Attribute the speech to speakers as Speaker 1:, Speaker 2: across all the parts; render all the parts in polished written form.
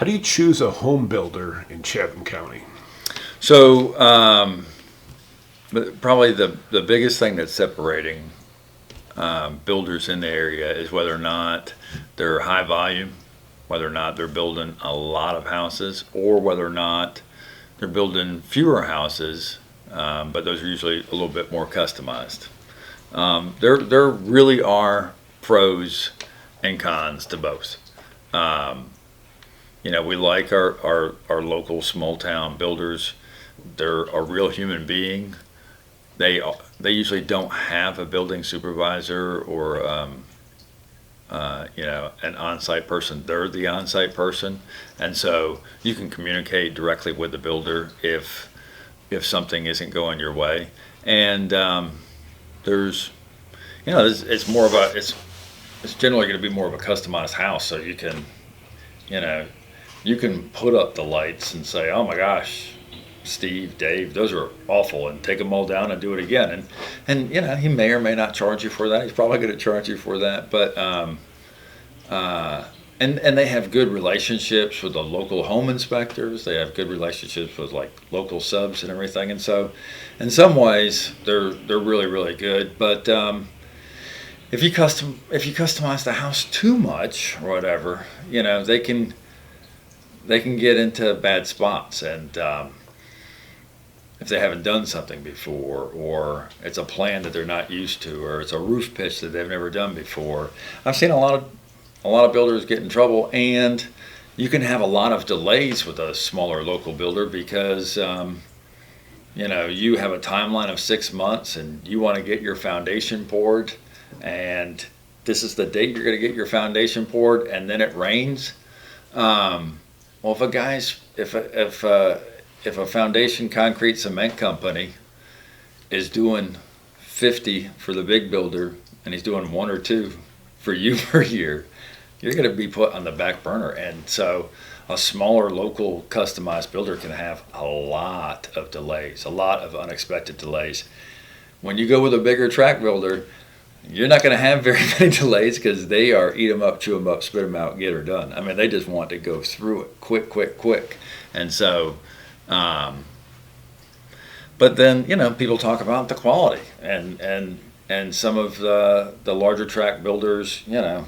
Speaker 1: How do you choose a home builder in Chatham County?
Speaker 2: So, but probably the biggest thing that's separating builders in the area is whether or not they're high volume, whether or not they're building a lot of houses, or whether or not they're building fewer houses, but those are usually a little bit more customized. There really are pros and cons to both. We like our local small town builders. They're a real human being. They usually don't have a building supervisor or an on-site person. They're the on-site person, and so you can communicate directly with the builder if something isn't going your way. And there's it's more of a it's generally going to be more of a customized house, so you can you can put up the lights and say, oh my gosh, Steve, Dave, those are awful, and take them all down and do it again. And he may or may not charge you for that. He's probably going to charge you for that. But and they have good relationships with the local home inspectors. They have good relationships with like local subs and everything. And so in some ways they're really, really good. But if you customize the house too much or whatever, they can get into bad spots, and if they haven't done something before, or it's a plan that they're not used to, or it's a roof pitch that they've never done before. I've seen a lot of builders get in trouble, and you can have a lot of delays with a smaller local builder because you have a timeline of 6 months, and you want to get your foundation poured, and this is the date you're going to get your foundation poured, and then it rains. Well, if a foundation concrete cement company is doing 50 for the big builder and he's doing 1 or 2 for you per year, you're going to be put on the back burner. And so a smaller local customized builder can have a lot of delays, a lot of unexpected delays. When you go with a bigger track builder, you're not going to have very many delays because they are eat them up, chew them up, spit them out, get her done. I mean, they just want to go through it quick. And so, but then, people talk about the quality and some of the larger track builders, they're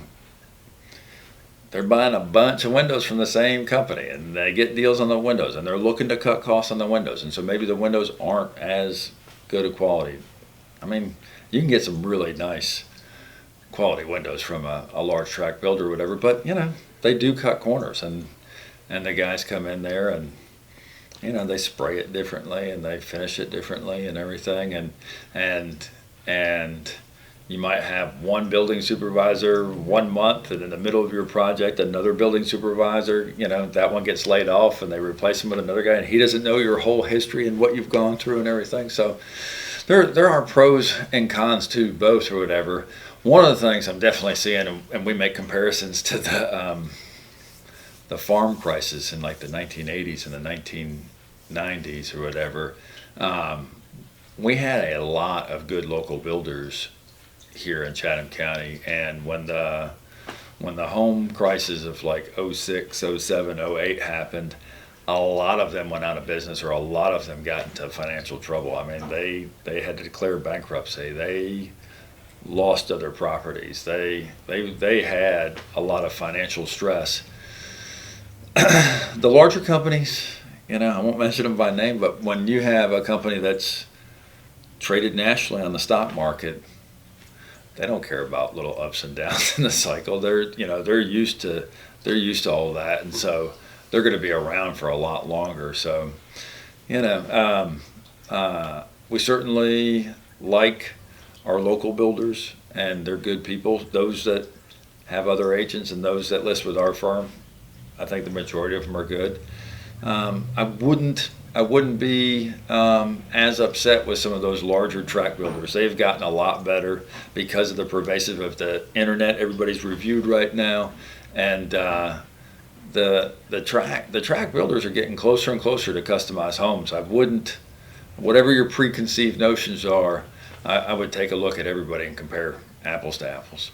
Speaker 2: buying a bunch of windows from the same company, and they get deals on the windows, and they're looking to cut costs on the windows. And so maybe the windows aren't as good a quality. I mean, you can get some really nice quality windows from a large track builder or whatever, but they do cut corners, and the guys come in there and they spray it differently and they finish it differently and everything, and you might have one building supervisor 1 month, and in the middle of your project another building supervisor, that one gets laid off and they replace him with another guy, and he doesn't know your whole history and what you've gone through and everything. So there are pros and cons to both or whatever. One of the things I'm definitely seeing, and we make comparisons to the farm crisis in like the 1980s and the 1990s or whatever. We had a lot of good local builders here in Chatham County, and when the home crisis of like 06, 07, 08 happened, a lot of them went out of business, or a lot of them got into financial trouble. I mean, they had to declare bankruptcy. They lost other properties. They had a lot of financial stress. The larger companies, I won't mention them by name, but when you have a company that's traded nationally on the stock market, they don't care about little ups and downs in the cycle. They're used to all that, and so they're going to be around for a lot longer. So, we certainly like our local builders, and they're good people. Those that have other agents and those that list with our firm, I think the majority of them are good. I wouldn't be as upset with some of those larger track builders. They've gotten a lot better because of the pervasive of the internet. Everybody's reviewed right now, and the track builders are getting closer and closer to customized homes. Whatever your preconceived notions are, I would take a look at everybody and compare apples to apples.